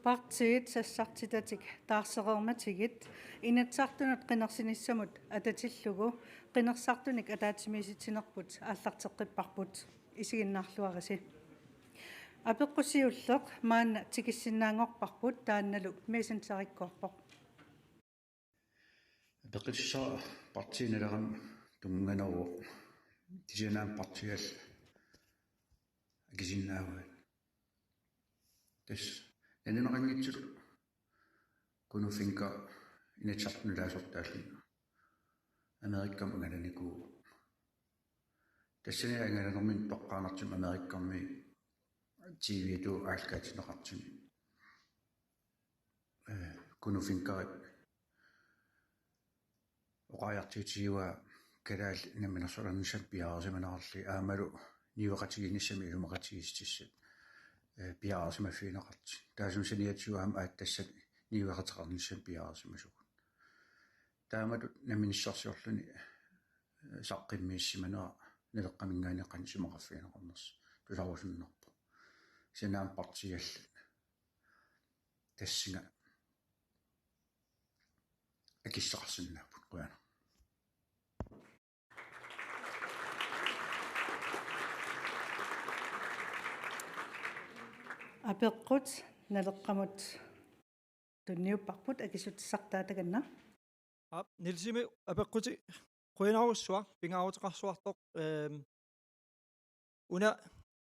Partiit sassartitatik taarseqermatigit inatsartunut qinarsinissamut atatillugu qinarsaartunik ataatimiisitinerput ааллартеққиппарпут исигиннаарлуарси апеққусиуллеқ маанна тикиссиннаангорпарпут таанналу мисансариккуарпоқ апеққиссаа партиинерам тунгнганеру тисинаам партиал агисиннааваа тас энэнеқангитсулу кунуфинка инатсартнулаасортааллина америккам ангананикуу тассани ангананермин тоққаанартим америккамми тивиту аалкаатинеқартими кунуфинкарит оқаяртиутиуа калаал наминерсуларнисат пиаарсиманаарли аамалу нивеқатигиниссами илумақатигистиссат пиаарсимаффиинеқарти таасумсаниатсуаам ааттассат нивеқатеқарниссат пиаарсимасугут таамалут наминиссарсиорлуни саққиммииссиманера налеққамингаанеққан симақарфиинеқарнерс туларусуннерпо синаам партиалла тассинга акиссақарсиннааппут қуяна апеққут налеққамут тунниуппарпут акисутиссартаатаганна нилсими апеққути қуинаруссуа пингаарутеқарсуартоқ уна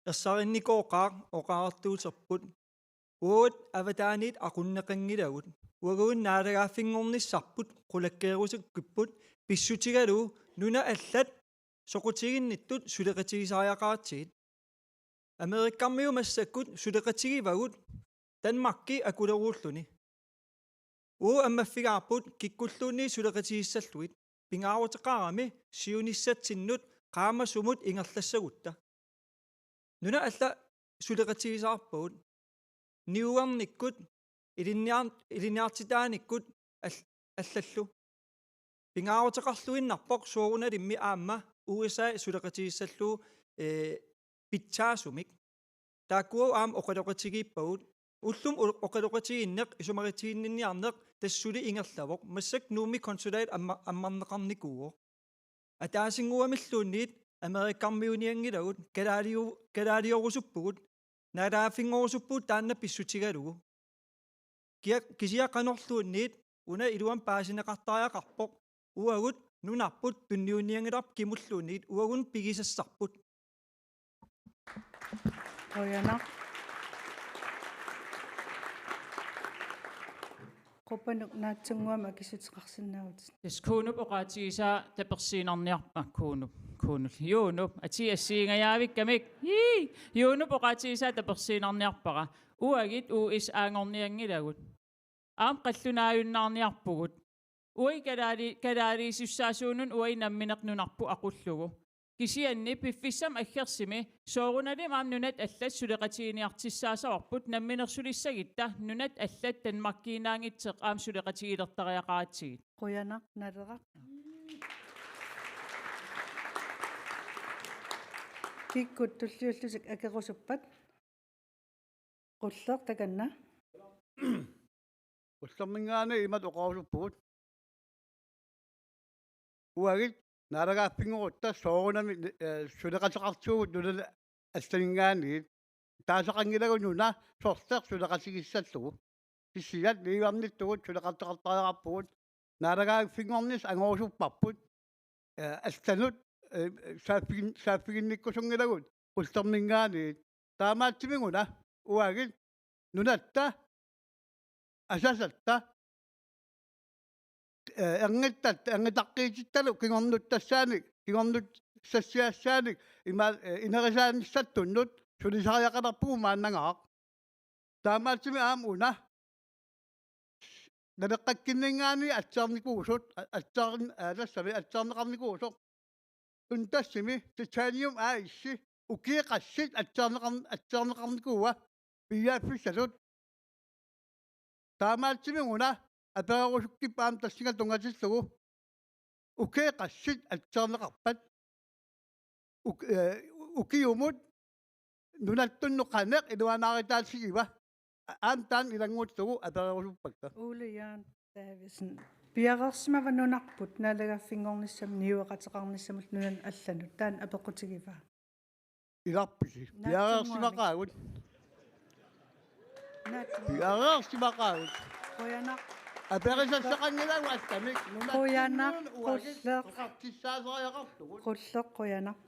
ассаринникооқаа оқаартуутерпут уут аватаанит aqunneqangilagut уагуун наалагааффингорниссарпут қулаккеерусик киппут писсутигалу нуна аллат соқутигинниттут сулеқатигисариақаратсигит америккармиу массаккут сулеқатигивагут данмарки акулерууллуни уу аммаффигаарпут киккуллуунни сулеқатигиссаллуит пингаарутеқарами сиуниссатсиннут qaammasumut ingerlassagutta nuna alla suleqatigisarpuut niuarnikkut iliniartitaaниkkut аллаллу пингаарутеқарлуиннарпоқ суоруналимми аама USA сулеқатигиссаллу питсаасумик тааккуу аам оқалоқатигиппагут уллум оқалоқатигиннеқ исумаритигинниарнеқ тассули ингерлавоқ массак нууми консулаат аммарнеқарникуо атаасингуамиллуунниит америккармиуниангилагут калаалиорусуппугут налааффингорусуппуут таанна писсутигалугу кисиаққанерлуунниит уна илуам паасинеқартариақарпоқ уагут нунарпут тунниуниангиларп кимуллуунниит уагун пигисассарпут ояна qoppanuk naatsunguama akisutiqarsinnaavut taskuunup oqaatigisaa tapersiinarniarpa kuunul yuunup ati assiingayaavikkamik yuunup oqaatigisaa tapersiinarniarpaqa uagit uis aangorniangilagut aam qallunaayunnaarniarpugut ui kalaaliissussaasuunun ui nammineqnunarpu aqullugu kisianni piffissam aggersimi soorunali maam nunat allat suleqatigiiniartissaasaorput namminersulissagitta nunat allat tanmarkiinaangitseq aam suleqatigilertariaqaatsigit qoyanaq naleraq kikkut tulliullusik akerusuppat qulleq takanna ullermingaani imat oqarusuppugut uagit naaragaappingorutta soorunami suleqatiqartuugut nulala алланингаанигит таасақангилагунуна сорсеқ сулеқатигиссаллугу киссиат ливарниттугут сулеқартеқартариақарпугут наалагааффингорнис ангорусуппарпут алланут сааффигинниккусунгилагут ултермингаанигит таамаатсимигуна уагит нунатта асасатта ангитаққиититталу кигорнут тассааник кигорнут сассиассааник има инерисааниссаттуннут сулисариақаларпугу мааннангаақ таамаатсими аам уна налеққаккиннингаани атсаарникуусут атсаарни атсаарнеқарникуусоқ тунтассими титаниум аисси укиеқассит атсаарнеқарникууа пиааффиссалут таамаатсими уна аперерусуккиппаам тассинга тунгатиллугу укиеқассит атсаарнеқарпат ukiumut nunattunnuqaneq iluanaaritaatsigива Antan ilangutsugu aperequsuppatta. Ole Jørgen Davidsen. Piaqersima vanunarput naalagaffingornissam niueqateqarnissamut nunan allanut taan apequtigiva. Ilarpisi. Piaqersimaqaagut. Piaqersimaqaagut. Qoyanaq Aperesassaqannilagu attamik. Qoyanaq qulleq Qaqqissaasoriaqartugut. qulleq qoyanaq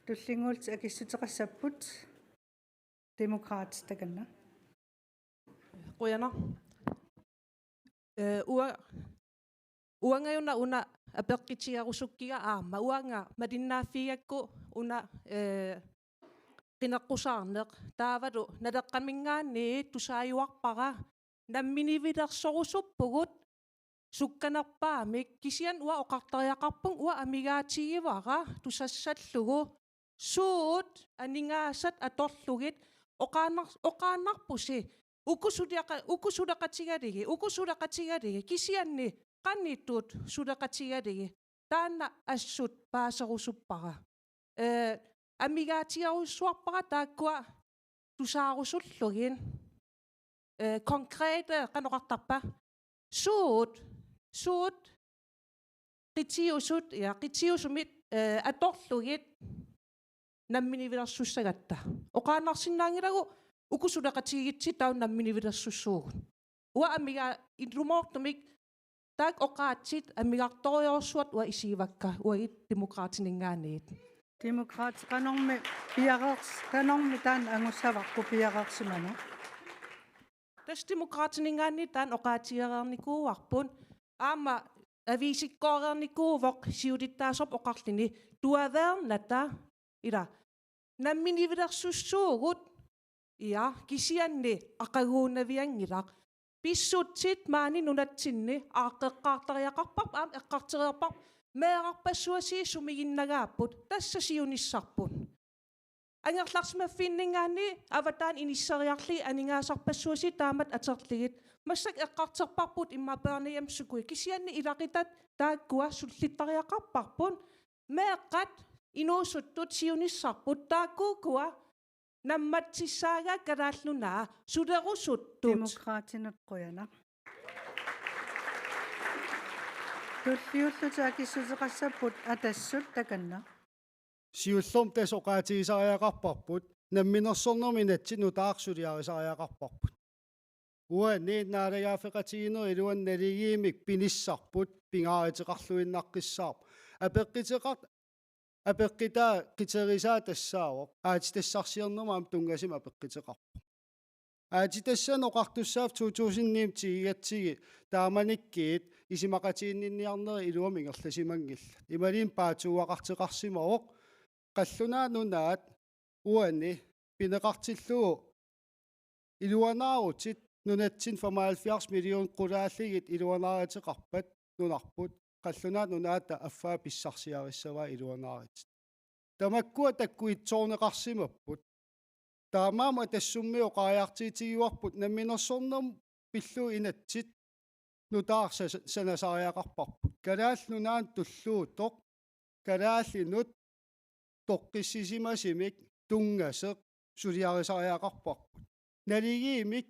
tullinguult akissuteqassapput demokraat takanna. Qoyanaq uangayuna una apeqqitiarusukkiga aama uanga madinnaaffiigakku una qinaqqusаарneq taavatu naleqqamingaanni tusaayuarpara namminivilersorusuppugut sukkanerpaamik kisian ua oqartariaqarpung ua amigaatiivara tusassallugu suut aningaasat atorlugit oqaannarpusi ukusulaqatigaligi kisianni qannittut sulaqatigaligi taanna assut paaserusuppara amigaatiarussuarpara taakkua tusaarusullugin konkrete qanoqartarpa suut qitiusumit atorlugit namminivilersussagatta oqaannarsinnaangilagu ukusulaqatigitsi taun namminivilersussuugut ua amiga inrumoortumik taak oqaatsit amigartoriorsuat ua isiivakka uagit demokraatiningaaniit Demokraat qanormi piaqeers qanormi taan angussavaqku piaqeersimanu. tas demokraatiningaanni taan oqaatigereernikuuarpun aama aviisikkoorernikuuvoq siulittaasop oqarlini tuaveernata ila namminivilersussuugut ia kisianni aqaguunaviangilaq pissutsit maani nunatsinni aaqqeqqaartariaqarpap aam eqqartereerpap meeqarpassuasi sumiginnagaapput tassa siunissarpun angerlarsmaffiinningaanni avataan inisseriarli aningaasarpassuasi taamat aterligit massak eqqarterparput immapearniamsukui kisianni ilaqitat taakkua sullittariaqarparpun meeqqat inuusuttut siunissarput taakkuukua nammatsissaaga kalaallunaa sulerusuttut Demokraatinut qoyanaq. Tulliulluta akissuteqassapput atassut takanna. Siullum tesoqaatigisariaqarparput namminersornerminatsi nutaaqsuliarisariaqarparput uanni naalagaafeqatigineru iluan naligiimik pinissarput pingaariteqarluinnaqqissaarp apeqqitaa qiterisaa tassaawoq aatitassarsiernemaam tungasim apeqqiteqarpu aatitassan oqartussaaf 2000 tigigatsigi taamanikkiit isimaqatiinninniarneri iluam ingerlasimangilla imaliin paatuuaqarteqarsimaroq qallunaa nunaat uanni pineqartillugu iluanaarutit nunatsin 75 million qulaalligit iluanaariteqarpat nunarput qallunaat nunaata affaa pissarsiarissavaa iluanaarit tamakkua takkuitsoorneqarsimapput taamaama tassummi oqaajaartiitigiuarput namminersornerm pillu inatsit nutaarsa sanasariaqarparput kalaallunaan tulluutoq kalaallinut toqqissisimasimik tungaseq suliarisariaqarparput naligiimik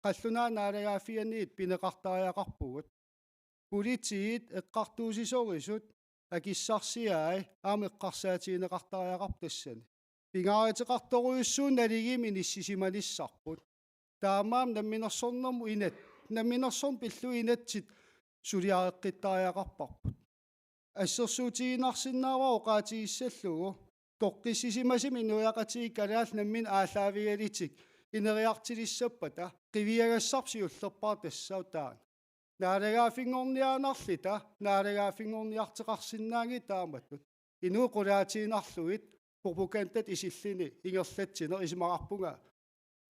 qallunaa naalagaafianiit pineqartariaqarpugut politiit eqqartuusisorisut akissarsiaai aameqqarsaatiineqartariaqartassani pingaariteqartoruyussuun naligim inissisimanissarput taamaam namminersornermu inat namminersorn pillu inatsit suliareqqittariaqarparput ассерсуутигинарсиннаава оqaatigissallugu тоqqиссисимасими нуяqatigi калаал наммин ааллаавигалитик инериартилиссаппата qivиагассарсиуллерпаа тассау таан наалагаафингорниаанарлита наалагаафингорниартеқарсиннаанги тааматтут инуу qulaatiinarlugit пурпукантат исиллини ингерлатсинер исимақарпунга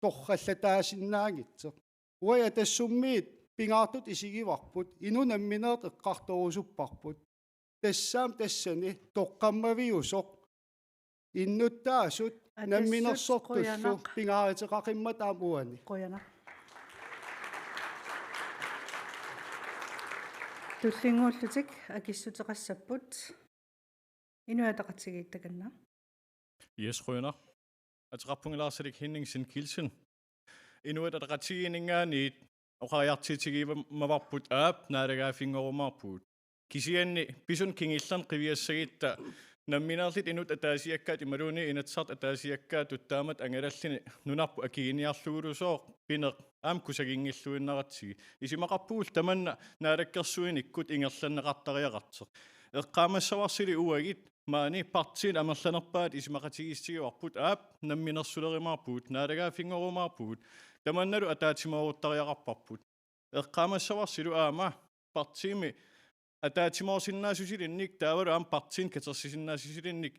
торраллатаасиннаангитсеқ уя тассуммиит пингаартут исигиварпут ину намминеэт эққарторусуппарпут тассаам тассани тоққаммавиусоқ иннуттаасут намминерсортуллу пингааритеқақиммат аамуани Qoyanaq. Tullinguullutik akissuteqassapput inuataqatigiit takanna. Yes, Røner. Attrappungelaarsalik Henningsen Kilsen. inuit ataqatiiningaaniit oqariartitigiiva mavarput aap naalagaa-fingorumarpuut kisianni pisun kingillan qiviassagiitta namminerlit inut ataasiakkaat imaluuni inatsart ataasiakkaat tuttaamat angalallini nunarpu akiginiarluulusooq pineq aam kusagiingilluinnaratigi isimaqarpuul tamanna naalakkersuinikkut ingerlanneqartariaqarteq eqqaamassawarsili uagit maani partiin amerlanerpaat isimaqatigiissigiuarput aap namminersulerimarpuut naalagaa-fingorumarpuut tamannalu ataatimoruttariaqarparput eqqaamassawarsilu aama partiimi ataatimoorsinnaasusilinnik taavalu aam partiin katersisinnaasusilinnik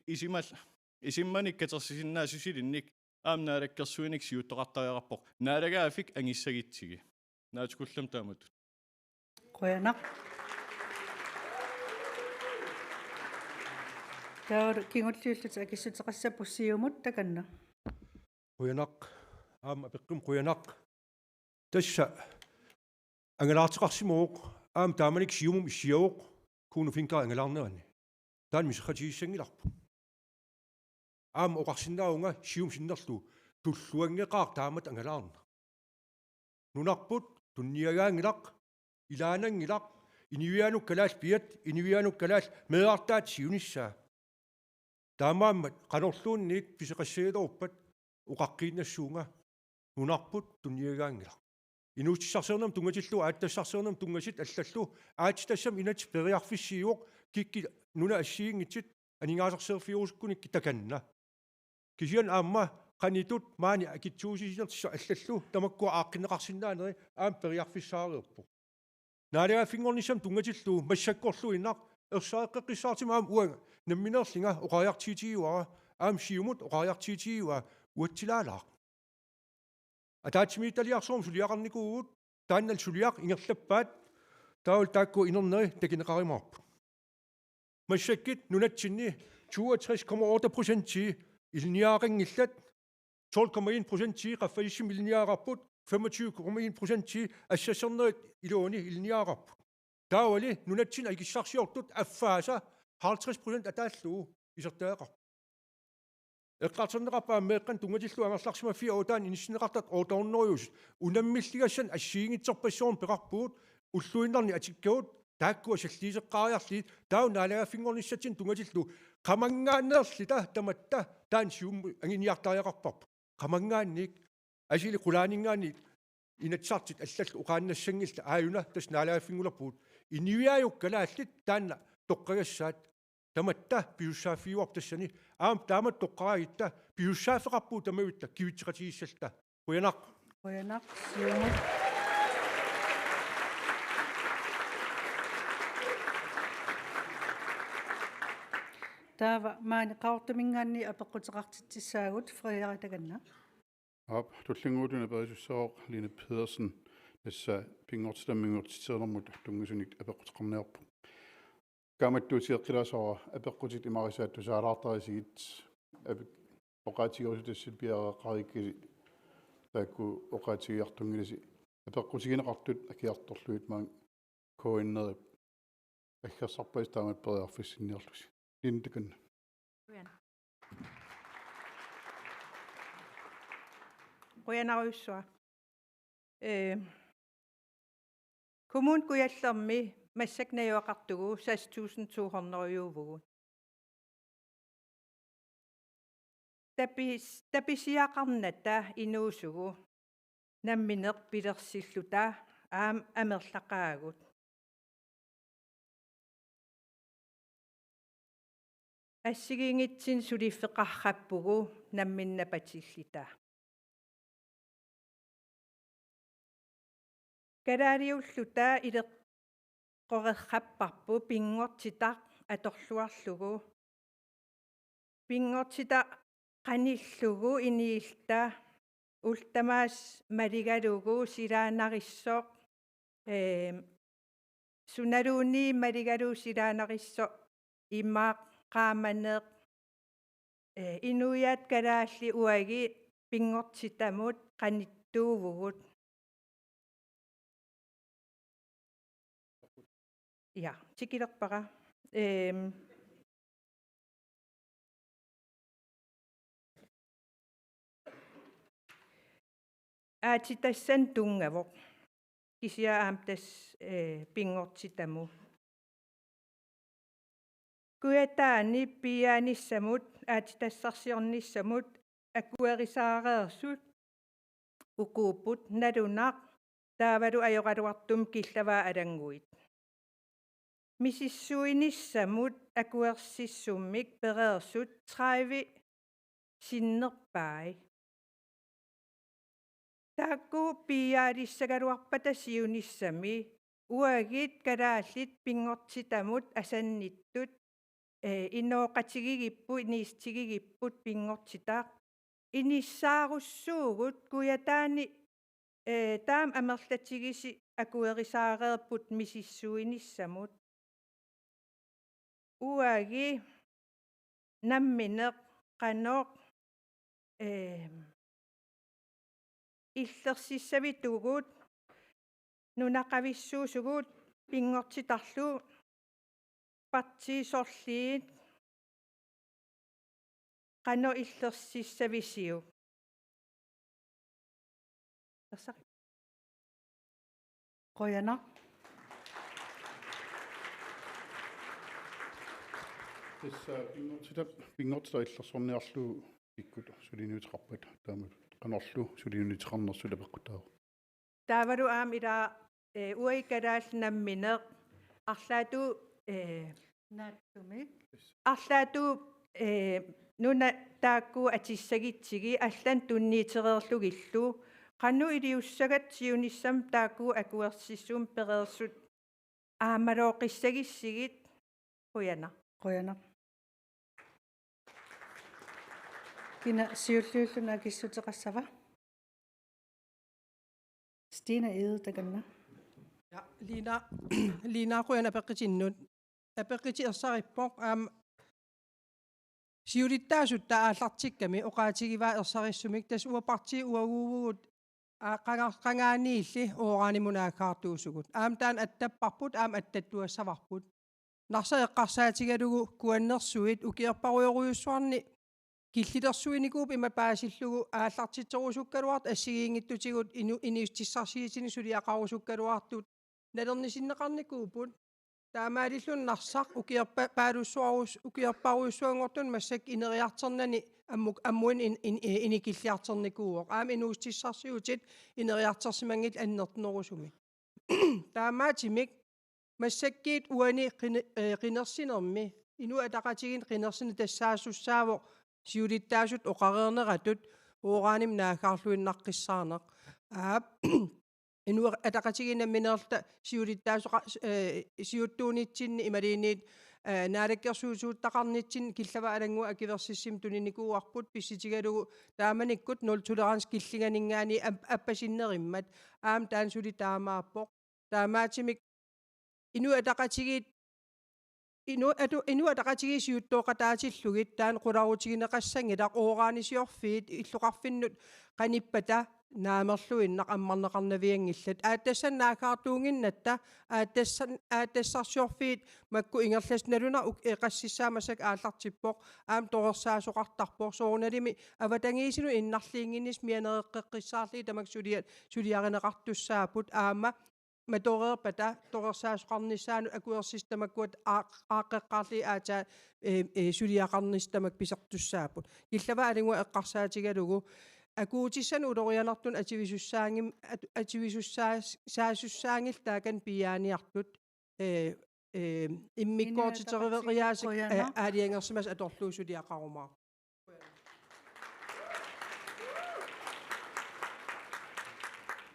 isimmanik katersisinnaasusilinnik aam naalakkersuinik siuttoqartariaqarpoq naalagaa-afik angissagitsigi naatukullam taamatut qoyanaq taur kingulliullut akissutеқассапуссиумут таканна Quyanaq apeqqum quyanaq tassa angalaarteqarsimuuq aam taamanik siumum issiauq kuunu finkar angalaarnerani taan misaqatigissangilarpu aam oqarsinnaunga sium sinnerlu tulluangeqaar taamat angalaarna nunarput tunniagaangilaq ilaanangilaq inivianuk kalaas piat inivianuk kalaas meeartaat siunissaa taamaammat qanorluunniit piseqassagiloruppat uqaqqiinnassuunga nunarput tunniagaangilaq inuutsissarseernam tungatillu aattassarseernam tungasit allallu aatitassam inat periarfissiuoq kikki nuna assiingitsit aningaasarseerfiurusukkunikki takanna kisian aamma qanitut maani akitsuusisinertissa allallu tamakkua aaqqinneqarsinnaaneri aam periarfissaareerpu naalagaa-fingornissam tungatillu massakkorlu innaq ersaaqeqqissaartima aam uanga namminerlinga oqariartiitigiuara aam siumut oqariartiitigiua uatsilaalaaq ataatimiittaliarsoom suliaqarnikuugut taannal suliaq ingerlappaat taul taakku inerneri takineqarimaarpu massakkit nunatsinni 62,8% ilniaaqangillat 12,1% qaffalissim ilniaaqarput 25,1% assassernerit iluuni ilniaaqarput taawali nunatsin akissarsiortut affaasa 50% ataallugu isertaaqarpu eqqarterneqarpaa meeqqan tungatillu angerlarsima 4 utaan inissinneqartat ootornorius unammilligassan assiingitserpassoorn peqarpuut ulluinnarni atikkagut taakkua salliiseqqaariarliit taun naalagaa-fingornissatsin tungatillu qamangaannerlita tamatta taan sium anginiartariaqarparpu qamangaannik asili qulaaningaanni inatsartit allall uqaannassangilta aayuna tas naalagaa-fingulerpuut iniviaayukkalaallit taanna toqqagassaat tamatta piussaafiuar tassani aam taamat toqqaraagitta piussaafeqarpuu tamavitta kivitseqatigissalta quyanaq siumut taava maani qaortamingaanni apeqqutеқартитсаагут Frederik takanna Op tullinguutuna perisussaroq Line Pedersen nassa pingortitamminguutitseernermut tungusunik apeqqutеқарниарпу kamattuutieqqilasora apeqqutit imarisaattu saalaartarisigit oqaatigiorutassut piareqqarikkili taakku oqaatigiartungilisi apeqqutigineqartut akiartorluit maan koinnerip aggersarpais taamat periarfissinniarlusi lintakanna Quyanariussua Kommunen kuyallermi массакнаюақартугу 6200 tapisiaqarnata inuusugu nammineq pilersilluta aam amerlaqaagut ассигингитсин сулиффеқарраппугу намминнапатиллита калаалиуллута илеқ qorerrapparpu pinngortitaq atorluarlugu pinngortita qanillugu iniilta ultamaas maligalugu silaanarissoq sunaluuni maligalu silaanarissoq imaaq qaamaneq inuyat kalaalli uagi pinngortitamut qanittuuvugut Ja, tikilerpara. аатитассан тунгавоқ кисиаам тас пингортитаму куятаани пиааниссамут аатитассарсиорниссамут акуерисаареерсут укууппут налунақ таавалу ajоқалуартум киллаваа алангуит мисиссуинissамут акуерсиссуммик переерсут 30 синнерпаи таакку пиаалиссагалуарпата сиунissами уагит калааллит пингортитамут асанниттут инооқатигигиппу иниистигигиппут пингортитаақ иниссааруссуугут куятаани таам амерлатигиси акуерисаареерпут мисиссуинissамут уаги намминеқ qaноқ иллерсиссавитугут нунақависсуусугут пингортитарлу партиисорлиит qano иллерсиссависиу тассақи qoyanaq Tässä sitä pingotsta иллерсорниарлу иккут сулинуутеқарпат таамат канарлу сулинуутеқарнерсула пеққутаа таавалу аам илаа уайкалаалнамминеқ арлаату нааттумик арлаату нуна таакку атиссагитсиги аллан тунниитерерлугиллу qannu iliussagat siunissam taakku akuersissum pereersut aamalooqissagissigit qoyanaq kina siulluulluna akissuteqassava Stina Ede taganna Ja, Lina qoyana peqqitinnut apeqqitiersarippoq siulittaasutta aallartikkami oqaatigivaa ersarissumik tas uaparti uaguuvugut qangaaniilli ooraanimunaakkaartuusugut taan attapparput attattuassavarput narsaeqqarsaatigalugu kuannersuit ukierparuyoruyussuarni killitersuinikuup imapaasillugu aallartitserusukkaluart assigiingittutigut iniustissarsiitini suliaqarusukkaluartut nalernisinneqarnikuuput таамаалиллун нарсақ укиерпаруйссуангортун массак инериартернани аммуин иникиллиартерникууоқ аами инуустиссарсиутит инериартерсимангит аннертнерусуми таамаатимик массаккиит уани қинерсинерми ину атақатигин қинерсини тассаассуссаавоқ сиулиттаасут оқареернератут уорааним наакаарлуиннаққиссаарнеқ инуа атақатигинамминерта сиулиттаасоқа сиуттуунитсинни ималиниит наалаккерсуусууттақарнитсин киллава алангуа акиверсиссим туниникууарпут писситигалугу тааманиккут 0 толеранс киллинганингаани аппасиннериммат таансули таамааппоқ таамаатимик инуа атақатигиит инуа атақатиги сиуттооқатаатиллугит таан қуларутигинеқассангилақ оораанисиорфиит иллоқарфиннут қаниппата наамерлуиннақ аммарнеқарнавиангиллат ааттассаннаакаартуунгиннатта ааттассарсиорфиит макку ингерласналуна эқассиссаамасак ааллартиппоқ торерсаасоқартарпоқ соорналими аватангиисину иннарлиингиннис мианереққиссаарлии тамак сулиаринеқартуссаапут аама маторерпата торерсаасоқарнissaanu акуерсистамаккуат ааққеққарли аата сулиақарнистамак писартуссаапут киллава алингуа эққарсаатигалугу акуутиссану улорианартун ативисуссаасуссаангил таакан пиааниартут иммиккоортитеривериаасик аалиангерсимас аторлуусулиақарумаа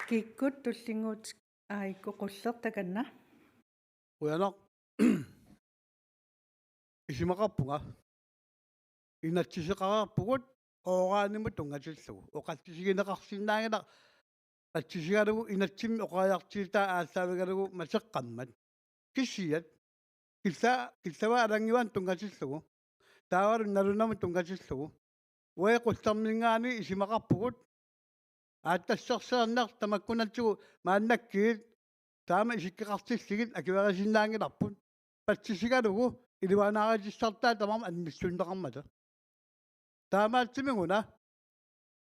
киккут туллингуут аикку qullertakanna qoyanaq isimaqarpunga inatsiseqararpugut ooraanimut tungatillugu oqattisigineqarsinnaangila atsisigalugu inatsimmi oqaajartiltaa аассаавигалугу масеққаммат киссият киллава алангиван tungatillugu таавалу налунаму tungatillugu уеқуллернингаани исимақарпугут ааттассерсернер тамаккунатсугу мааннаккиит таама исиккеқартиллигит акиверисиннаангиларпут патсисигалугу иливанааратиссартаа тамам аннissуннеқармата таамаатсимигуна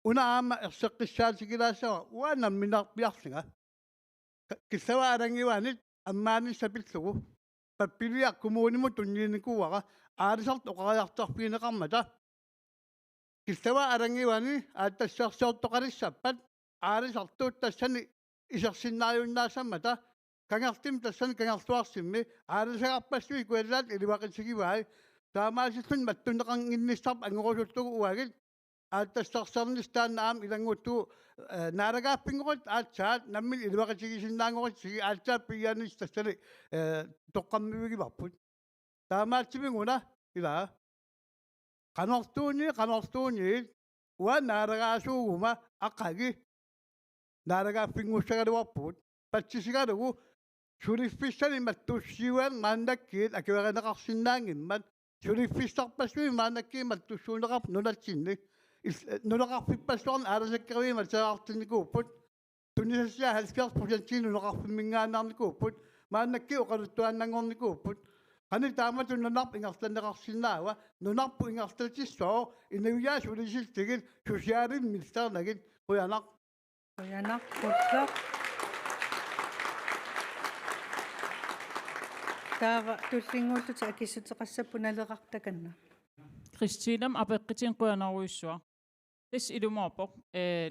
unaama erseqqissaatigilaassawa uanamminarpiarlinga kissavaarangiwaanit ammaani sapillugu pappiliakkumuunimu tunniinikuuaqa aalisart oqariartarpiineqarmata kissavaarangiwaani aattassarsiortoqalissappat aalisartuut tassani isersinnaariunnaasammata kangartim tassani kangarluarsimmi aalisaqarpassui kuallaat iliwaqitigivaai taamaasillun mattuneqanginnissarp angorusullugu uagit aattassarsernistaan ilanguuttu naaragaappingoqut aatsaat nammil iliwaqitigisinnaangoqut sigi aatsaat piyanis tassani toqqammivigivarput taamaatsiminguna ilaa qanortuuni ua naaragaasuuguma aqagi naaragaappingussagaluarput patsisigalugu suliffissani mattussiuan maannakkiit akivareneqarsinnaangimmat suliffissarpassui maannakkiin mattussuuneqarp nunatsinni nunaqarpippassuarn aalasakkerviima seaqartinnikuupput tunisassia 70% nunaqarpimmingaannaarnikuupput maannakki oqaluttuaannangornikuupput qani taamatu nunarp ingartanneqarsinnaawa nunarpu ingartatissoo inaviyaas ulisiltigit sosiaalimministernagit quyanaq qulluq taava tullinguulluta akissutеқассаппунalеқартаканна Kristinam apeqqitin quanaruissua tis ilumorpoq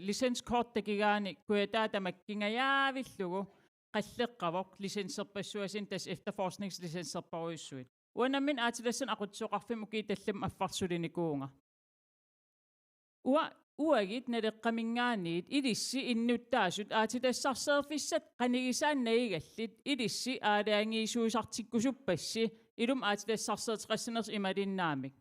licenskort takigaani kuataatamakkingayaavillугу qalleqqavoq licenserpassuasin tas efterforskningslicenserparuissuit uanammin aatilassan aqutsuqarfim ukiitallam affarsulinikuunga uagit naleqqamingaaniit ilissi innuttaasut aatilassarserfissat qanigisaannaigallit ilissi aalaangiisuusartikkusuppassi ilum aatilassarserteqassaners imalinnaamik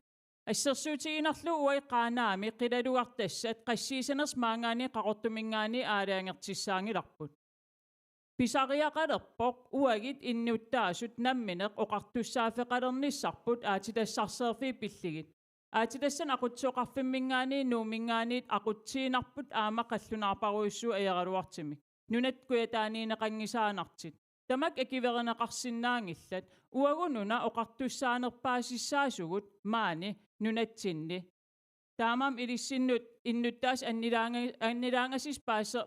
ассерсуутигинарлу уайqaanaami qilaluartassat qassiisaners maangaani qaqortumingaani aalaangertissаангиларпут pisariaqalerpoq uagit innuttaasut nammineq oqartussaaфеqалернissarput aatilassarserfi pilligit aatilassan aqutsuqarfimmingaani nuumingaaniit aqutsiinarput aama qallunaarparuissuu ajaraluartimik nunat kuyataaniineqangisaanartit tamak akivereneqarsinnaangillat uagununa oqartussaanerpaasissaasugut maani nunatsinni taamam ilissinnut innuttaas annilaangasis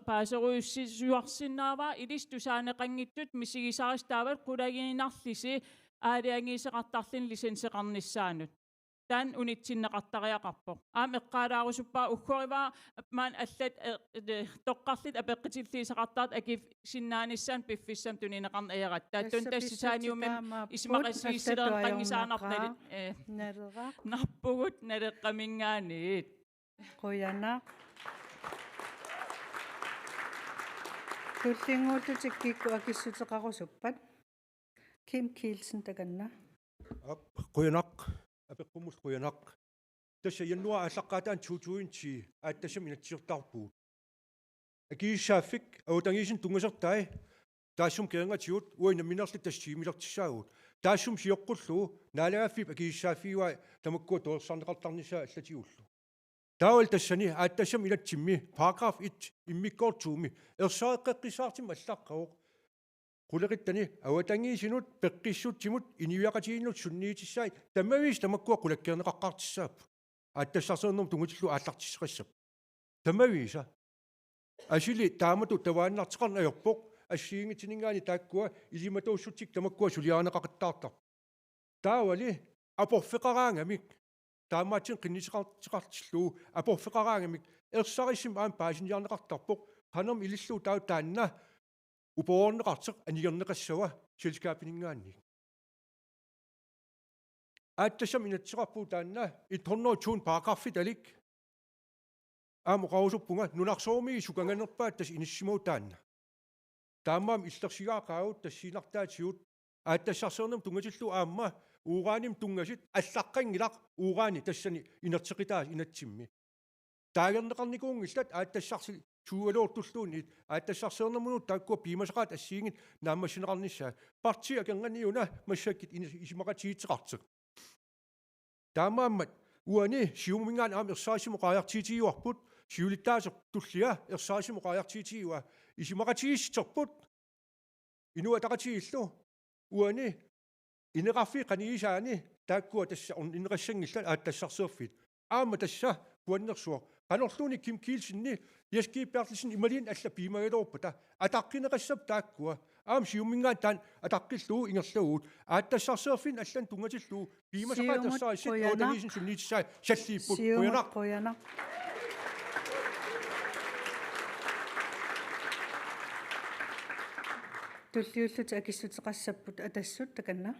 paaseruussisuarsinnaavaa ilistusaaneqangittut misigisaristaavat qulagiinarlisi aaliangiiseqartarlin lisenseqarnissaanut tan unitsinneqartariaqarpoq aam eqqaalaarusuppaa uggorivaa maan allat toqqarlit apeqqitilliisaqartaat akif sinnaanissan piffissam tunineqarn ajarattaat tun tassisaaniumim ismaqassiissileerqangisaanarnalit narpugut naleqqamingaaniit qoyana tullinguullutikkiikku akissutеқарусуппат Kim Kielsen takanna quyanaq apeqqumul quyanaq tassa jannuar allaqqaataan tuutuinti aattassam inatsiortarpuut akiissaaffik autangiisin tungasertai taassum keengatiut uinaminnerli tassiimilertissaagut taassum siyoqqullu naalagaaffip akiissaafiiwa tamakkua toorsarneqartarnisaa allatiullu taawal tassani aattassam inatsimmi paragraf 1 immikkoortuumi ersaaqeqqisaartim allaqqaoq quleqittani awatangiisinut peqqissuttimut iniviaqatiinut sunniitissai tammaviis tamakkua qulakkeerneqaqqaartissaap aattassarseernum tungutillu aallartisseqassap tammaviisa asili taamatu tavaannarteqarnajorpoq ассиингитинингаани тааккуа илиматууссутик тамаккуа сулиаанеқақиттаартар таавали апорфеқараангамик таамаатин қиннисеқартиқартиллуу апорфеқараангамик ерсарисим аам паасинниарнеқартарпоқ қанерм илиллуу таа таанна упоорнеқартеқ анигернеқассава селскаапинингаанни ааттасам инатсеқарпуу таанна 102 параграффит алик аам қаусуппунга нунарсоорми суканганерпаат тас иниссимуу таанна таамаам иллерсигаақаавут тассиинартаатиут ааттассарсернам тунгатиллу аамма уугааним тунгасит аллаққангилақ уугаани тассани инертеқитаа инатсимми таагернеқарникуунгиллат ааттассарси туалуортуллуунит ааттассарсернамунут тааккуа пимасеқаат ассиингит нааммассинеқарниссаа партия кенганиуна массаккит исимақатиитеқартеқ таамааммат уани сиумингаан аам ерсаасимо қааяартиитиуарпут сиулиттаасеқ туллиа ерсаасимо қааяартиитиуа исимақатииссерпут инуатақатииллу уани инеқарфи қаниисаани тааккуа тасса инеқассангилла ааттассарсерфит аама тасса пуаннерсуа qanorluuni Kim Kielsen-ni yaskiippiarlisen imalin alla piimagalorputa ataqqineqassap taakkua aam siummingaan taan ataqqilluu ingerlaguut aattassarseerfin allan tungatilluu piimasaqaat ersarissit ootagisen sunniitissai salliipput Qoyanaq. Tulliullut akissutеқассаппут атассут таканна.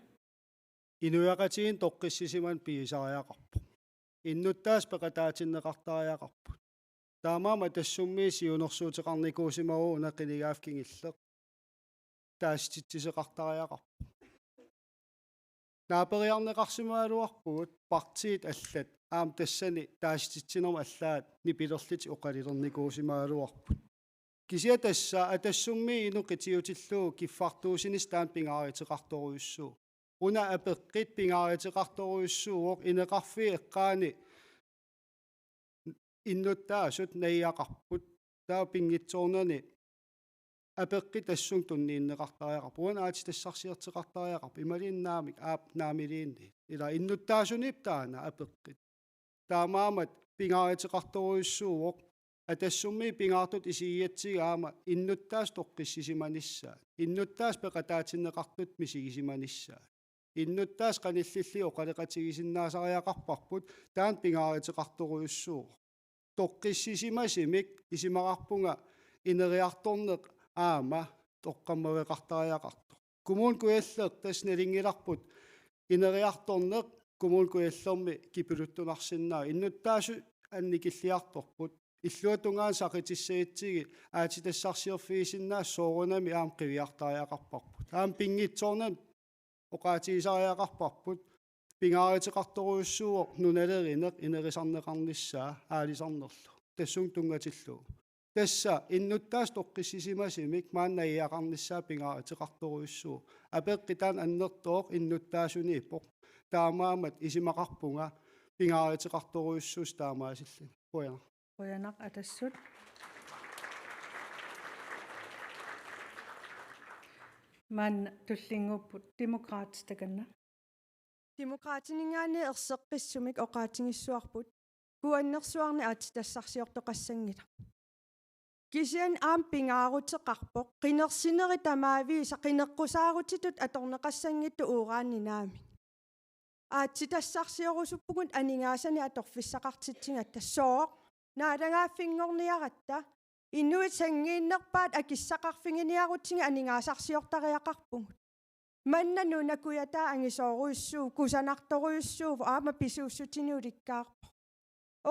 Inuaqatiin toqqissisiman piisariaqarpu. Innuttaas peqataatinnеқартариақарпут. Таамаама тассумми сиунерсуутеқарникуусимару наққилигаавкингиллеқ. Тааститсисеқартариақарпу. Наапериарнеқарсимаалуарпугут партиит аллат аам тассани тааститсинерма аллаат нипилерлити оқалилерникуусимаалуарпут. Кisia тасса атассумми инуқитиутиллуу киффартуусинис таан пингааритеқарторуйуссуу. Уна апеққит пингааритеқарторуйуссууоқ инеқарфи эққаани иннуттаасут наиақарпут таа пингитсоорнани апеққит тассун туннииннеқартариақарпу уна аати тассарсиертеқартариақарпу ималиннаамик аап наамилиинни ила иннуттаасунип таана апеққит таамаамат пингааритеқарторуйуссууоқ атассумми пингаартут исигиатсигаама иннуттаас тоққиссисиманиссаа иннуттаас пеқатаатиннеқартут мисигисиманиссаа иннуттаас каниллилли оқалеқатигисиннаасариақарпарпут таан пингааритеқарторуйуссуу тоққиссисимасимик исимақарпунга инериарторнеқ аама тоққаммавеқартариақарто кумуун куяллеқ таснелингиларпут инериарторнеқ кумуун куяллерми кипулуттунарсиннаа иннуттаасу анникиллиарторпут иллуатунгаан сақитиссаитсиги аатитассарсиерфиисиннаа соорунами аам қивиартариақарпарпут аам пингитсоорнан оқаатигисариақарпарпут пингааритеқарторуйуссууоқ нуналеринеқ инерисарнеқарниссаа аалисарнерлу тассун тунгатиллуу тасса иннуттаас тоққиссисимасимик мааннаиақарниссаа пингааритеқарторуйуссуу апеққитаан аннертооқ иннуттаасуни иппоқ таамаамат исимақарпунга пингааритеқарторуйуссуус таамаасиллани қояна Qoyanaq atassut. Man tullingupput demokraat takanna. Demokraatingaani erseqqissumik oqaatingissuarput kuannersuarni aatitassarsiortoqassangila. Kisian aam pingaaruteqarpoq qinersineri tamaavi saqineqqusaarutit atorneqassangittu uuraanninaami. Aatitassarsiorusuppugut aningaasani atorfissaqartitsingatta sooq naadangaaffiнгорниаратта иннуит сангииннерпаат акиссақарфингиниарутсинга анингаасарсиортариақарпугут манна нунакуятаа ангисооруйуссуу кусанарторуйуссуу аама писууссутиниуликкаарпо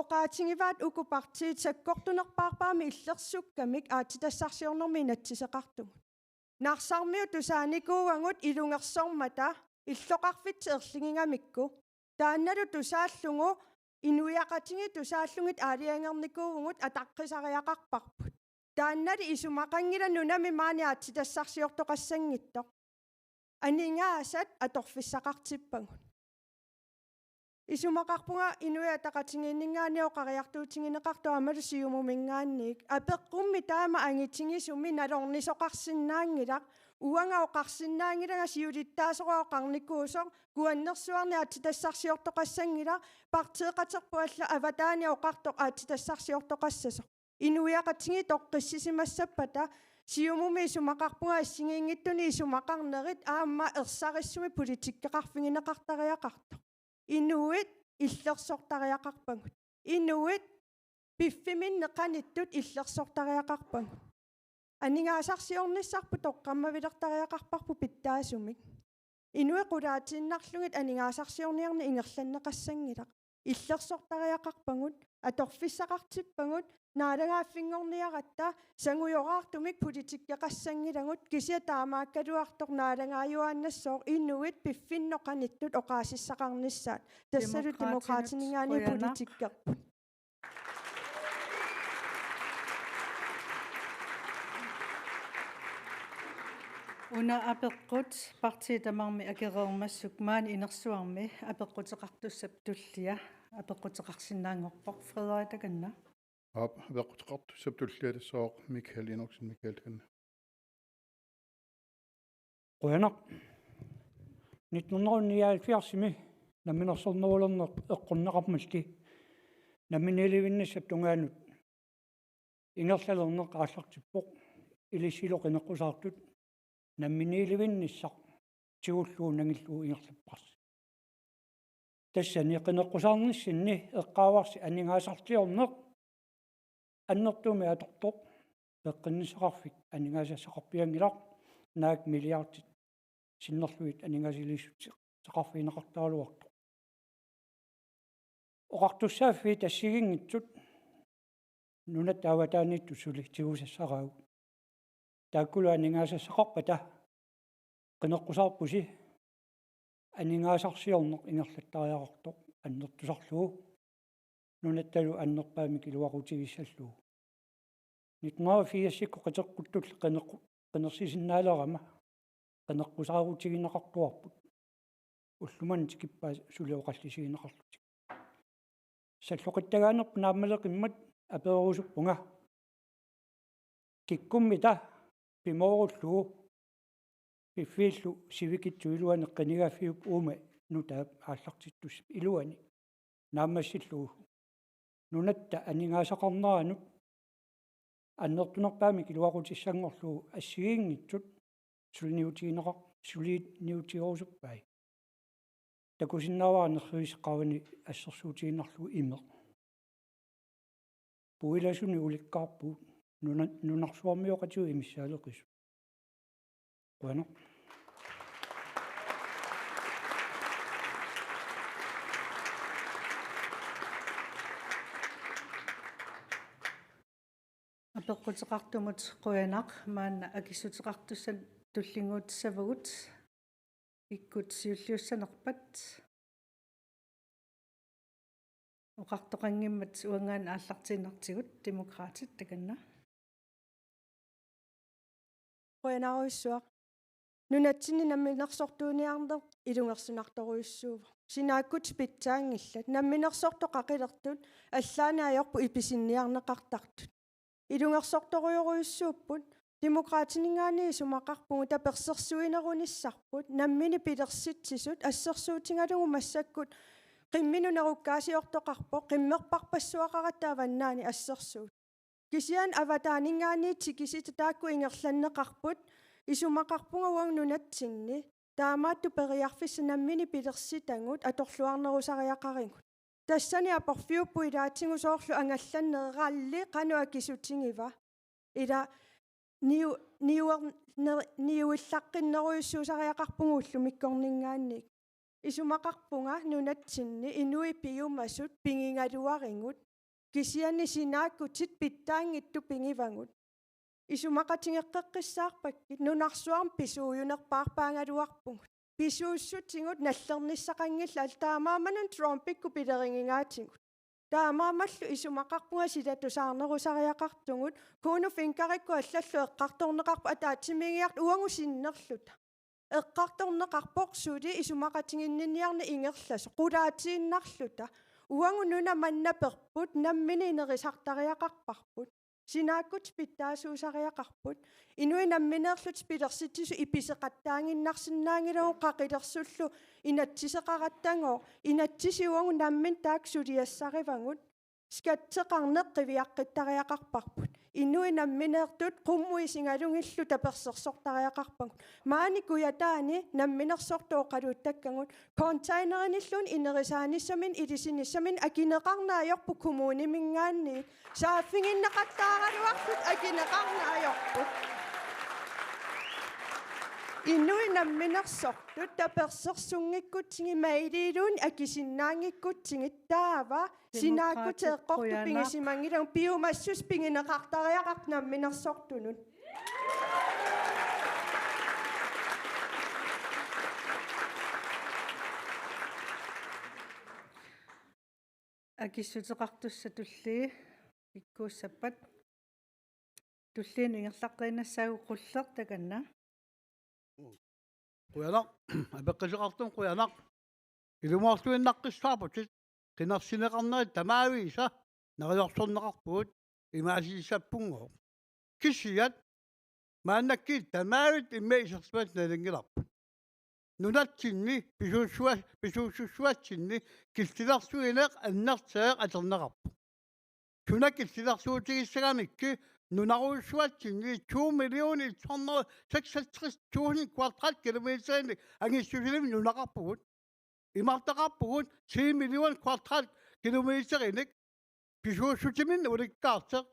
оқаатингиваат укупартиит саккортунерпаарпаами иллерсуккамик аатитассарсиорнэрми натсисеқартугут нарсармиу тусааникуугангут илунгерсормата иллоқарфит ерлигингамикку таанналу тусааллугу инуиақатинги тусааллугит аалиангерникуугунгут атаққисариақарпарпут тааннали исумақангила нунами маани аатитассарсиортоқассангиттоқ анингаасат аторфиссақартиппагут исумақарпунга инуиатақатингииннингаани оқариартуутингинеқарту амалу сиумумингаанник апеққумми таама ангитингисуми налорнисоқарсинаангилақ уанга оқарсинаангилага сиулиттаасоруақарникуусоқ куаннерсуарни аатитассарсиортоқассангила партеқатерпуалла аватаани оқартоқ аатитассарсиортоқассасоқ инуиақатинги тоққиссисимассаппата сиумуми исумақарпунга ассигиингиттуни исумақарнерит аама ерсариссуми политиккеқарфингинеқартариақарто инуит иллерсортариақарпагут инуит пиффиминнеқаниттут иллерсортариақарпагут анингаасарсиорниссарпу тоққаммавилертариақарпарпу питтаасумик инуи қулаатииннарлугит анингаасарсиорниарни ингерланнеқассангилақ иллерсортариақарпагут аторфиссақартиппагут наалагааффингорниаратта сангуйораартумик политиккеқассангилагут кisia таамааккалуартор наалагааюааннассоо инуит пиффинноқаниттут оқаасиссақарниссаат тассалу демократинингаани политиккерпут Una apeqqut partiitamarmi akereermassuk maani inersuarmi apeqqutеқартуссап туллия apeqqutеқарсинаангорпоқ Frederik takanna. Ап апеққутеқартуссап туллиа тассаоқ Микаэл Иноксен Микаэл таkanna. Qoyanaq 1979 наминерсорнерулернер эққуннеқармалти наминилевиннассап тунгаанут ингерлалернеқ ааллартиппоқ илисилоқинеққусаартут намминилевинниссақ тигуллуу нангиллуу ингерлаппарс тассани қинеққусаарниссинни эққааварси анингаасартиорнеқ аннертуми аторторп пеққиннисақарфик анингаасассақарпиангилар наак миллиардит синнерлуит анингаасилиссут сақарфиинеқартаалуарто оқартуссааффи тассигингитсут нуна тааватаанитту сули тигусассараагу тааккула анингаасассақарпата qinеққусаарпуси анингаасарсиорнеқ ингерлаттариақарто аннертусарлугу нунатталу аннерпаами килуарутигиссаллугу 1984 қитеққуттул qinерсисиннаалерама qinеққусаарутигинеқартуарпут уллуман тикиппаа сулиоқаллисигинеқарлутик саллоқиттагаанерпу нааммалеқиммат аперерусуппунга киккуммита пимооруллугу пиффииллу сивикитсуилуане қинигааффиуп уума нутаап ааллартиттус илуани нааммассиллугу нунатта анингаасақарнеранут аннертунерпаами килуарутиссангорлугу ассигиингитсут сулиниутигорусуппай такусиннааваарнерсуисеққарани ассерсуутигиннарлугу имеқ пуиласуни уликкаарпуут нунарсуармиоқатиу имиссаалеқису Bueno. апеққутеқартумут қуянақ маана акиссутеқартуссан туллингуутсавагут иккут сиуллиуссанерпат оқартоқангиммат уангаан ааллартииннартигут демократит таканна қуянаруиссуақ нунатсини намминерсортууниарнер илунгерсунарторуиссуува синааккут питсаангиллат намминерсорто қақилертут аллаанаajorpu иписинниарнеқартартут илунгерсорторуйоруиссууппут демократинингаани сумақарпугу таперсерсуинеруниссарпут наммини пилерситсисут ассерсуутингалугу массаккут қимминунеруккаасиортоқарпо қиммерпарпассуақаратааваннаани ассерсуут кисиан аватаанингаани тикисита таакку ингерланнеқарпут исумақарпугауан нунатсинни таамаатту периарфисса наммини пилерситангут аторлуарнерусариақарингут тассани апорфиуппу илаатингу соорлу ангалланнеералли қануа кисутингива ила ниуиллаққиннеруйуссуусариақарпугу уллумиккорнингаанник исумақарпунга нунатсинни инуи пиумасут пингингалуарингут кисианни синааккутит питтаангитту пингивангут исумақатингеққеққиссаарпаккит нунарсуарм писууюнерпаарпаангалуарпугут писууссутингут наллерниссақангилла таамааманун тромпикку пилерингингаатингут таамаамаллу исумақарпунга силатусаарнерусариақартугут кууну финкарикку аллаллу эққарторнеқарпу атаатсимигиарт уангу синнерлута эққарторнеқарпоқ сули исумақатингинниарни ингерласо қулаатииннарлута уангу нуна маннаперпут наммини инерисартариақарпарпут синааккут питтаасуусариақарпут инуи намминеерлут пилерситсису иписеқаттаангиннарсинаангилагу қақилерсуллу инатсисеқараттангоо инатсисиуангу наммин таак сулиассаривангут скатсеқарнеққивиаққиттариақарпарпут инуи намминеертут қуммуисингалунгиллу таперсерсортариақарпагут маани куятаани намминерсортооқалуттаккангут контейнериниллун инерисааниссамин илисиниссамин акинеқарнаajorpu коммунимингаанни сааффингиннеқаттаагалуарлут акинеқарнаajorpu инуи намминерсортут таперсерсунгиккутсинги маилиилуун акисиннаангиккутсигиттаава синааккутеэққорту пингисимангилан пиумассус пингинеқартариақарт намминерсортунут акиссутеқартусса туллии иккууссаппат туллиин ингерлаққинассаагу қуллер таканна Quyanak, abeqqisiqartum quyanak. Ilumortuinnaqqissaaputit qinarsineqarnerit tamaaviisa nariorsorneqarpuut imaasisappungo. Kissiyat maannakkiit tamaavit immeisерсуат налингиларпу. Nunatsinni pisuussuatsinni kiltilarsuineq annarteeq aterneqarpu. Sunakillarsuutigissagamikki nunaruussuatsingi 2,166,000 kvadratkilometerini angissusilim nunaqarpugut imartaqarpugut 10 million kvadratkilometerinik pisuussutimin ulikkaarteq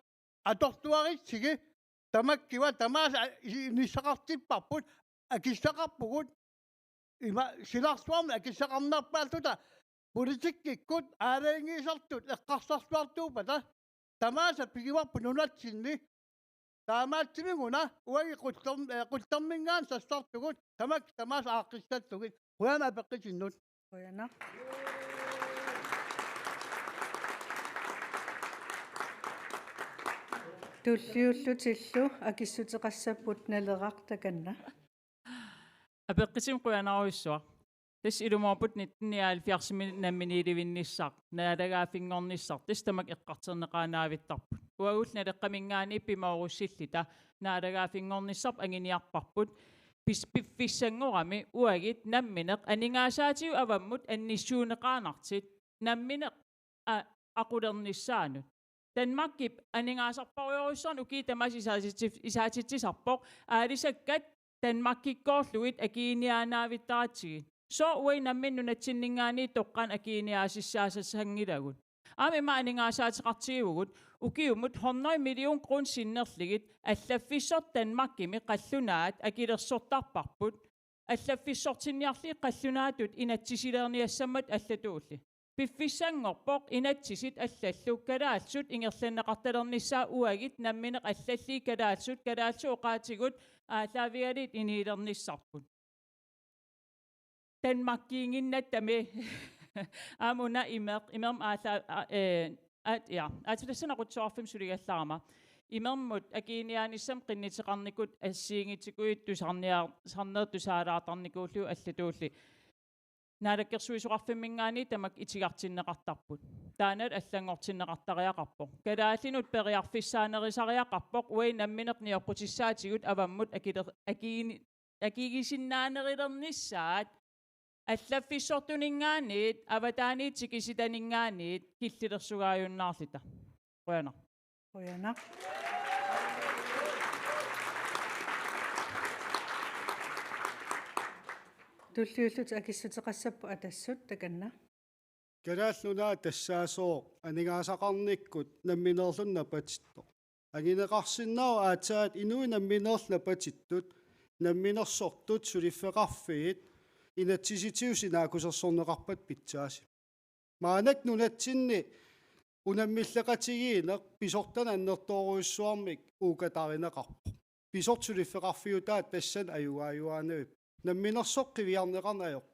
atortuaritsigi tamakkiwa tamaas nissaqartipparput akissaqarpugut ima silarsuarmi akissaqarnaarpaatuta politikkikut aaleengiisartut eqqarsarsuartuupata tamaasa pigivarpu nunatsinni taamaatimiguna uagi quttarmingaan sassartugut tamaas aaqqissattugit quyaama apeqqisinnut Quyana. Tulliullutillu akissuteqassapput naleqartakanna. Apeqqisim quyanaruissua. Tis ilumorput 1970 namminiilivinnissaq naalagaafinngornissaq tis tamak eqqarterneqaanaavittarput. Uagull naleqqamingaani ippimaorussillita naalagaafinngornissarp anginiarparput piffissangorami uagit nammineq aningaasaatiu avammut annissuuneqaanartit nammineq aqulernissaanut. Danmarkip aningaasarpariorussorn ukiitamas isaatitsisarpoq aalisakkat Danmarkikkoorlugit akiiniaanaavittaraatsigit. So uai namminnunatsinningaani toqqan akiiniaasissaasasangilagut. Aamima aningaasaateqartigivugut ukiumut 100 million kroon sinnerligit allaffissort Danmarkimi qallunaat akilersortarparput allaffissortinniarli qallunaatut inatsisileerniassammat allatuulli. Piffissangorpoq inatsisit allallu kalaalsut ingerlanneqartalernissaa uagit nammineq allalli kalaalsut kalaalsu oqaatigut aatlaavigalit iniilernissarput. Danmarkiinginnattami amuna imerm atlasanaqutsuarfim suligallarama imermut akiiniaanissam qinniteqarnikut assiingitikuit tusarneertusaalaartarnikuullu allatuulli naalakkersuisuqarfimmingaani tamak itigartinneqartarput taanat allangortinneqartariaqarpoq kalaallinut periarfissaanerisariaqarpoq uai nammineq niorqutissaatigut avammut akigisinnaanerilernissaat allafissortuningaaniit avataaniit sikisitaningaaniit killilersugaajunnaarlita quyana Quyana. Tulliullut akissuteqassappu atassut takanna. Kalaallunaa tassaasoo aningaasaqarnikkut nammineerlunnapatitto angineqarsinnau aataat inui nammineerlapatittut namminersortut suliffeqarfiit inatsisitiusinaakusersorneqarpat pitsaasi maanak nunatsinni unammilleqatigiineq pisortan annertooruissuarmik uukatarineqarpo pisort suliffeqarfiutaat tassan ajuaajуаанавип намминерсоққивиарнеқарнаёқ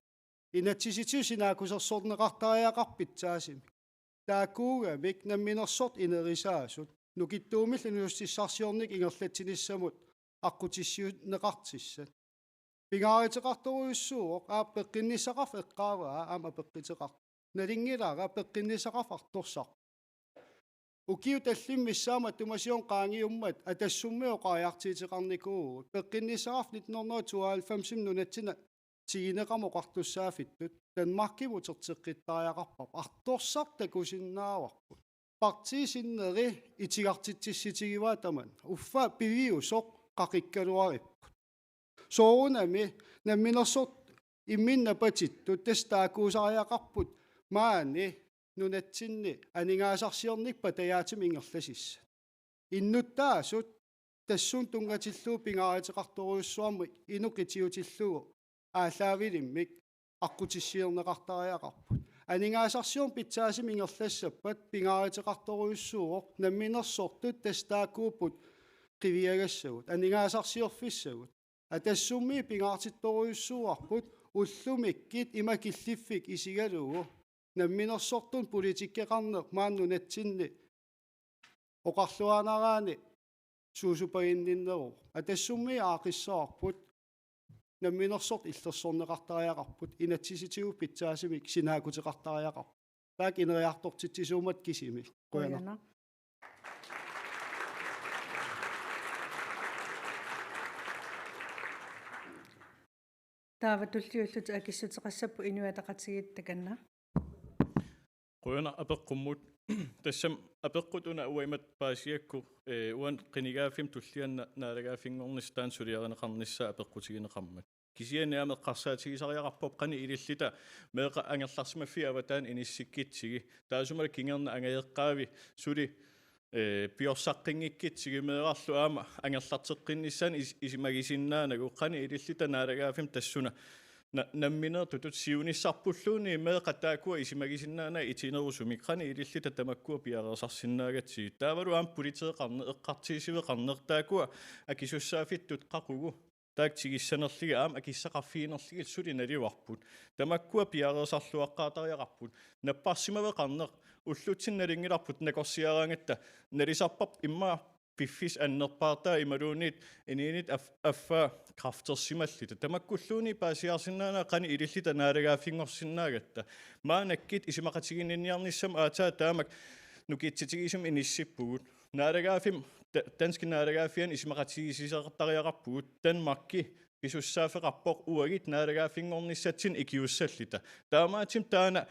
инатсиситиусинааkusерсорнеқартариақарпитсаасими таакуугамик намминерсорт инерисаасут нукиттуумил инуссиссарсиорник ингерлатсиниссамут аққутиссиунеқартиссат пингааритеқарторуйуссууоқ ааппеққиннисақарф эққааваа аама пеққитеқар налингилаага пеққиннисақарф арторсар укиу таллиммиссаама тумасион qaangiummat атассуммиоқариартиитеқарникуу пеққиннисақарф 1992 нунатсина тигинеқамоқартуссаафиттут Danmarkimutертеққиттариақарпап арторсар такусиннааварпут партисиннери итигартитсисситигиваа таман уффа пивиусоқ қақиккалуариппут соонами намминерсорт имминнапатиттут тастаакуусариақарпут маани нунатсинни анигаасарсиорникпа таяатим ингерласисса иннуттаасут тассуун тунгатиллуу пингааритеқарторуйуссуарми инуқитиутиллугу ааллаавилиммик аққутиссиернеқартариақарпут анигаасарсиорн питсаасим ингерлассаппат пингааритеқарторуйуссууоқ намминерсортут тастаакууппут қивиагассагут анигаасарсиорфиссагут атассумми пингаартитторуйуссууарпут уллумиккит имакиллиффик исигалугу намминерсортун политиккеқарнеқ мааннунатсинни оқарлуанараани суусупагинниннеру атассумми аақиссаарпут намминерсорт иллерсорнеқартариақарпут инатсиситигу питсаасимик синаакутеқартариақар таак инериартортитсисуумат кисими қуяна Taava tulliullut akissuteqassappu inuataqatigit takanna. Quyana apeqqummut тассам апеққутуна уаймат паасиакку уан қинигаафим туллианна наалагаафингорнис таан сулиаринеқарнissaа апеққутигинеқармат кисианиаме қарсаатигисариақарпоп қани илиллита меэқа ангерларсимаффи аватаан иниссиккитсиги таасумала кингерна ангаеққаави сули пиорсаққингиккитсиги меэрарлу аама ангерлартеққиннissaан исимагисиннаанагу қани илиллита наалагаафим тассуна намминер тутут сиунissarpulluuni меэқатаакуа исимагисиннаана итинерусуми қани илиллита тамаккуа пиарерсарсиннаагатсиги таавалу аам политеэқарне эққартигисивеқарнертаакуа акисуссаафиттут қақугу таактигиссанерлига аам акиссақарфиинерлиги сули налиуарпут тамаккуа пиарерсарлуаққаатариақарпут наппарсимавеқарнеқ уллутсинналингиларпут накорсиараангатта налисарпап имма пиффис аннерпаартаа ималуунит ининит аффа крафтерсималлита тамаккуллууни паасиарсиннаана қани илиллита наалагаафингорсиннаагатта маанаккит исимақатигинниарниссам аатаа таамак нукитситигисум иниссиппугут наалагаафим danske naaлагаафиан исимақатигисисеқартариақарпугут танмарки кисуссаафеқарпоқ уагит наалагаафингорниссатсин икиуссаллита таамаатим таана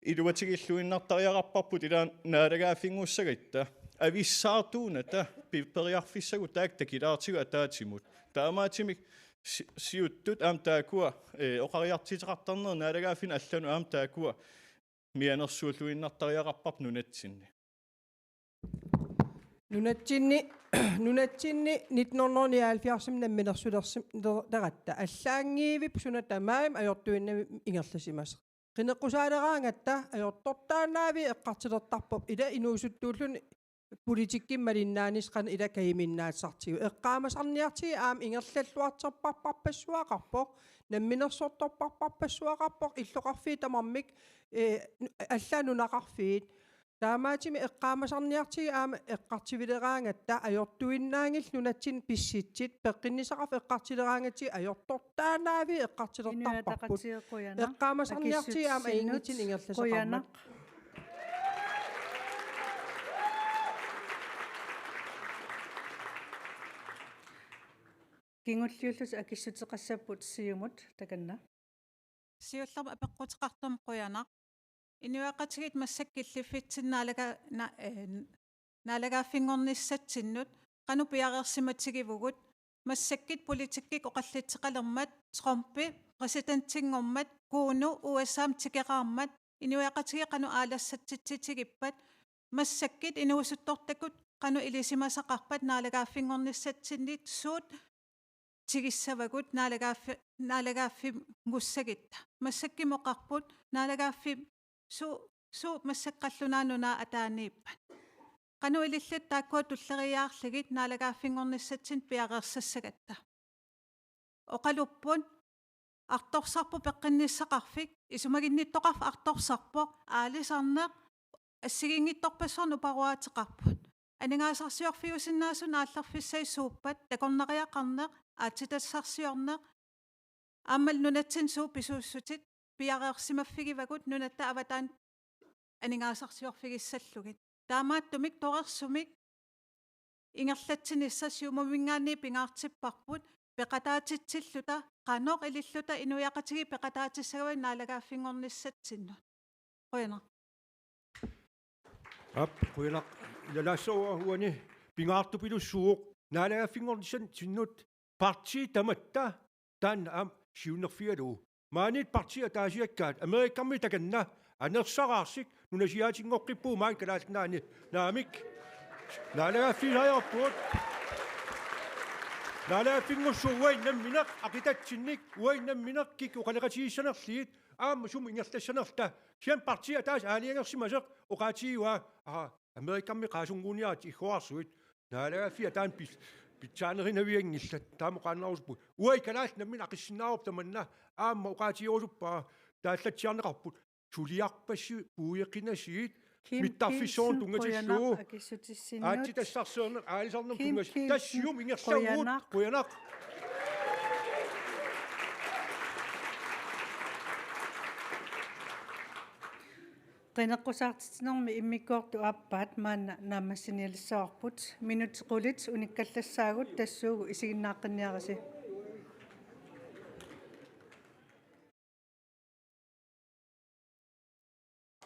илуатигиллуиннартариақарпарпут илаан наалагаафингуссагатта ависсаартууната пипериарфиссагу таак такилаартигу атаатимут таамаатимик сиуттут аам таакуа оқариартитеқартарнер наалагаафин аллану аам таакуа мианерсуулуиннартариақарпарп нунатсинни нунатсинни 1979 намминерсулерсим таратта аллаангиивип суна тамаим ajortuinnami ингерласимас qinеққусаалераангатта ajortortaanaavi эққартилертарпоп ила инуусуттууллуни политиккиммалиннаанис қана ила каиминнаассартигу эққаамасарниартиги аам ингерллаллуартерпарпарпассуақарпоқ намминерсорторпарпарпассуақарпоқ иллоқарфии тамармик аллаанунақарфиит таамаатими эққаамасарниартиги аама эққартивилераангатта ajortuinnaangil нунатсин писситсит пеққиннисақарф эққартилераангатиги ajortortaanaavi эққартилертарпарпут эққаамасарниартиги аама ингитсин ингерласақармат кингуллиуллус акиссутеқассаппут сиумут таканна сиулларма апеққутеқартум қуянақ инуақатигит массаккиллиффитсиннаалага наалагаафингорниссатсиннут қану пиарерсиматигивугут массаккит политиккик оқаллитсеқалермат Трумпи президентингормат кууну УСАам тикеқармат инуақатиги қану аалассатситситигиппат массаккит инуусуттортакут қану илисимасақарпат наалагаафингорниссатсиннит суут тигиссавагут наалагааффи гуссагитта массаккимоқарпут наалагааффи су массаққаллунаануна атаанииппат қану илиллат тааккуа туллериаарлигит наалагааффингорниссатсин пиарерсассагатта оқалуппун арторсарпу пеққинниссақарфик исумагинниттоқарф арторсарпо аалисарнеқ ассигингитторпассорну паруаатеқарпут анингаасарсиорфиусиннаасун аалларфиссай сууппат такорнариақарнеқ аатитассарсиорнеқ аммал нунатсин суу писууссутит пиареерсимаффигивагут нунатта аватаан анингаасарсиорфигиссаллугит таамааттумик торерсумик ингерлатсинисса сиумавингаани пингаартиппарпут пеқатаатитсиллута қаноқ илиллута инуяқатиги пеқатаатиссагавай наалагааффингорниссатсиннут қойна ап қойна илалаассоо хуани пингаартупилуссууоқ наалагааффингорниссан синнут парти таматта таан ам сиуннерфиалуу маанит партия таасиаккаат америккарми таканна анерсараарсик нунасиаатингоққиппуу маан калаалнаани наамик наалагааффилаярпуут наалагааффингуссууай намминеқ ақитатсинник уай намминеқ кик оқалеқатигиссанерлигит аама сум ингерлассанерта сиан партия таас аалиангерсимасеқ оқаатигуа америккарми qaasuнгуниаат иггуарсуит наалагааффиа таан питсаанеринавиангиллат таамоқааннарусуппу уай калаас наммин ақиссинааруп таманна аама оқаатигуусуппаа тааллатсиарнеқарпут тулиарпасси пууеқинасигит миттарфиссоон тунгатиллуу аатитассарсуерне аалисарнер тунгас тассиум ингерлауут қуянақ qinеққусаартитинерми иммиккуарту ааппаат маана наамассиниалиссаарпут минутеқулит униккаллассаагут тассуугу исигиннааққинниараси